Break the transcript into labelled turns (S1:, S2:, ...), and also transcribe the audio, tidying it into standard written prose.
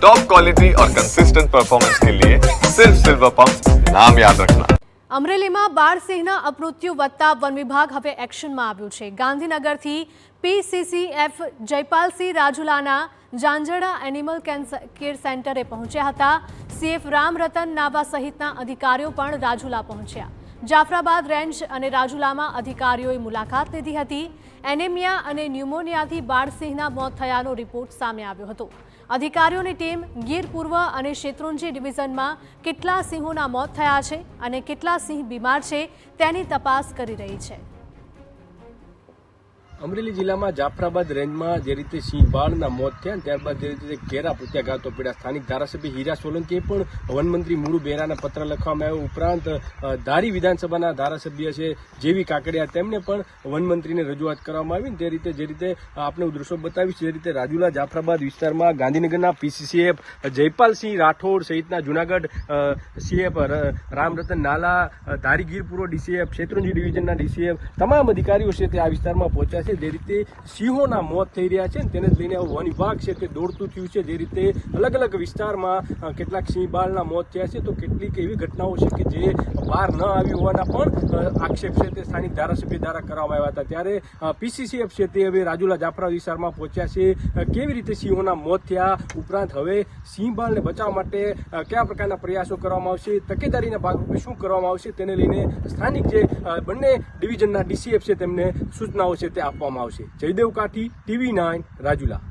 S1: Top quality और consistent performance के लिए सिर्फ सिल्वर पंप नाम याद रखना।
S2: અમરેલીમાં બાળસિંહના અપમૃત્યુ વધતા વન વિભાગ હવે એક્શનમાં આવ્યું છે। ગાંધીનગરથી પીસીસીએફ જયપાલસિંહ રાજુલાના જાંજડા એનિમલ કેર સેન્ટરે પહોંચ્યા હતા। સીએફ રામરતન નાવા સહિતના અધિકારીઓ પણ રાજુલા પહોંચ્યા। જાફરાબાદ રેન્જ અને રાજુલામાં અધિકારીઓએ મુલાકાત લીધી હતી। એનેમિયા અને ન્યુમોનિયાથી બાળસિંહના મોત થયાનો રિપોર્ટ સામે આવ્યો હતો। અધિકારીઓની ટીમ ગીર પૂર્વ અને શેત્રુંજી ડિવિઝનમાં કેટલા સિંહોના મોત થયા છે અને કેટલા સિંહ બીમાર છે તેની તપાસ કરી રહી છે।
S3: અમરેલી જિલ્લામાં જાફરાબાદ રેન્જમાં જે રીતે સિંહ બાળના મોત થયા ત્યારબાદ જે રીતે ઘેરા પ્રત્યાઘાતો પડ્યા, સ્થાનિક ધારાસભ્ય હીરા સોલંકીએ પણ વનમંત્રી મુળુ બેરાને પત્ર લખવામાં આવ્યો। ઉપરાંત ધારી વિધાનસભાના ધારાસભ્ય છે જેવી કાકડિયા, તેમને પણ વનમંત્રીને રજૂઆત કરવામાં આવી। તે રીતે જે રીતે આપણે દ્રશ્યો બતાવીશ, જે રીતે રાજુલા જાફરાબાદ વિસ્તારમાં ગાંધીનગરના પીસીસીએફ જયપાલસિંહ રાઠોડ સહિતના જૂનાગઢ સીએફ રામરતન નાલા, ધારી ગીર પૂર્વ ડીસીએફ, શેત્રુંજી ડિવિઝનના ડીસીએફ, તમામ અધિકારીઓ છે તે આ વિસ્તારમાં પહોંચ્યા છે। જે રીતે સિંહોના મોત થઈ રહ્યા છે તેને જ લઈને વન વિભાગ છે તે દોડતું થયું છે। જે રીતે અલગ અલગ વિસ્તારમાં કેટલાક સિંહ બાળના મોત થયા છે, તો કેટલીક એવી ઘટનાઓ છે કે જે બહાર ન આવી હોવાના પણ આક્ષેપ છે તે સ્થાનિક ધારાસભ્ય દ્વારા કરવામાં આવ્યા હતા। ત્યારે પીસીસીએફ છે તે હવે રાજુલા જાફરા વિસ્તારમાં પહોંચ્યા છે। કેવી રીતે સિંહોના મોત થયા, ઉપરાંત હવે સિંહ બાળને બચાવવા માટે કયા પ્રકારના પ્રયાસો કરવામાં આવશે, તકેદારીના ભાગરૂપે શું કરવામાં આવશે તેને લઈને સ્થાનિક જે બંને ડિવિઝનના ડીસીએફ છે તેમને સૂચનાઓ છે તે આપવામાં આવશે। જયદેવ કાઠી, TV9 રાજુલા।